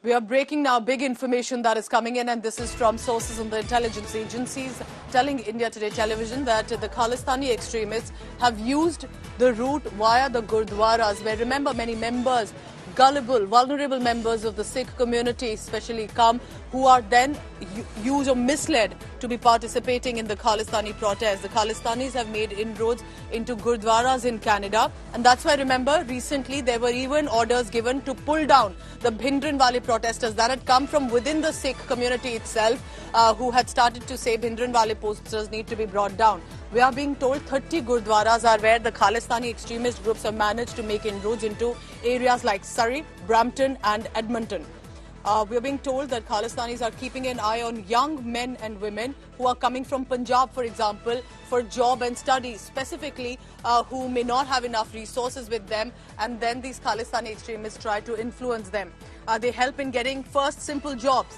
We are breaking now big information that is coming in, and this is from sources in the intelligence agencies telling India Today television that the Khalistani extremists have used the route via the Gurudwaras, where, remember, many members, gullible, vulnerable members of the Sikh community especially come, who are then used or misled to be participating in the Khalistani protest. The Khalistanis have made inroads into Gurudwaras in Canada, and that's why, remember, recently there were even orders given to pull down the Bhindranwale protesters that had come from within the Sikh community itself, who had started to say Bhindranwale posters need to be brought down. We are being told 30 Gurudwaras are where the Khalistani extremist groups have managed to make inroads into areas like Surrey, Brampton and Edmonton. We are being told that Khalistanis are keeping an eye on young men and women who are coming from Punjab, for example, for job and study, specifically who may not have enough resources with them, and then these Khalistani extremists try to influence them. They help in getting first simple jobs.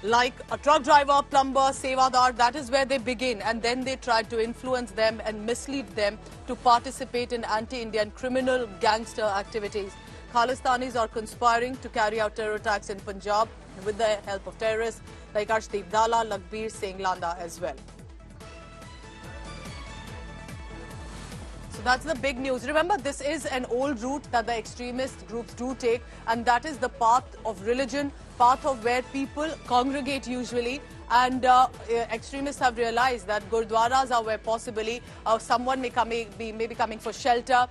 Like a truck driver, plumber, sevadar, that is where they begin, and then they try to influence them and mislead them to participate in anti-Indian criminal gangster activities. Khalistanis are conspiring to carry out terror attacks in Punjab with the help of terrorists like Arshdeep Dala, Lakhbir Singh Landa as well. So that's the big news. Remember, this is an old route that the extremist groups do take, and that is the path of religion, path of where people congregate usually. And extremists have realized that Gurudwaras are where possibly someone may be coming for shelter,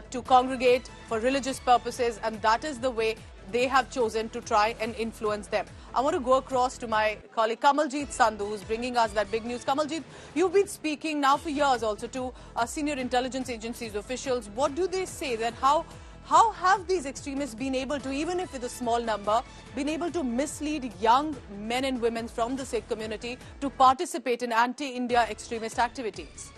to congregate for religious purposes, and that is the way they have chosen to try and influence them. I want to go across to my colleague Kamaljit Sandhu, who's bringing us that big news. Kamaljit, you've been speaking now for years also to senior intelligence agencies officials. What do they say that how have these extremists been able to, even if with a small number, been able to mislead young men and women from the Sikh community to participate in anti-India extremist activities?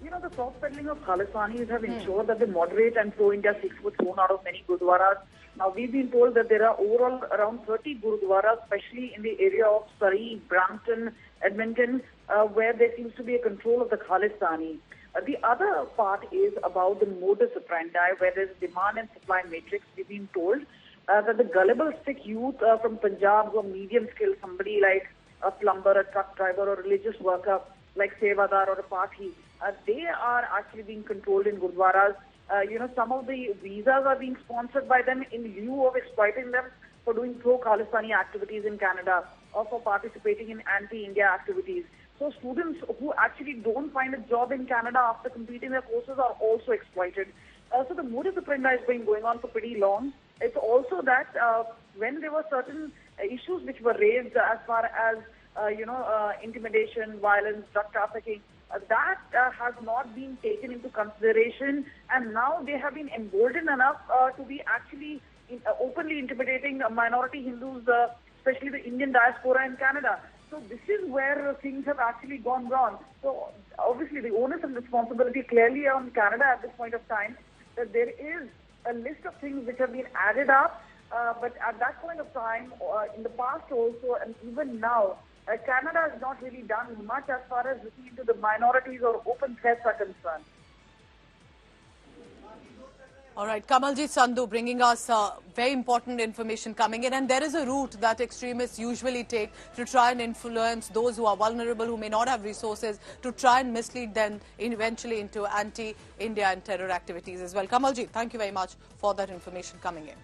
You know, the soft peddling of Khalistanis have ensured that the moderate and pro-India Sikhs were thrown out of many Gurudwaras. Now, we've been told that there are overall around 30 Gurudwaras, especially in the area of Surrey, Brampton, Edmonton, where there seems to be a control of the Khalistani. The other part is about the modus operandi, where there's a demand and supply matrix. We've been told that the gullible Sikh youth from Punjab who are medium skilled, somebody like a plumber, a truck driver, or a religious worker like Sevadar or a Pathi, they are actually being controlled in Gurudwaras. Some of the visas are being sponsored by them in lieu of exploiting them for doing pro-Khalistani activities in Canada or for participating in anti-India activities. So students who actually don't find a job in Canada after completing their courses are also exploited. So the modus operandi has been going on for pretty long. It's also that when there were certain issues which were raised as far as intimidation, violence, drug trafficking, that has not been taken into consideration, and now they have been emboldened enough to be actually openly intimidating minority Hindus, especially the Indian diaspora in Canada. So this is where things have actually gone wrong. So obviously the onus and responsibility clearly on Canada at this point of time, that there is a list of things which have been added up, but at that point of time, in the past also, and even now, Canada has not really done much as far as looking into the minorities or open threats are concerned. All right, Kamaljit Sandhu bringing us very important information coming in, and there is a route that extremists usually take to try and influence those who are vulnerable, who may not have resources, to try and mislead them eventually into anti-India and terror activities as well. Kamaljit, thank you very much for that information coming in.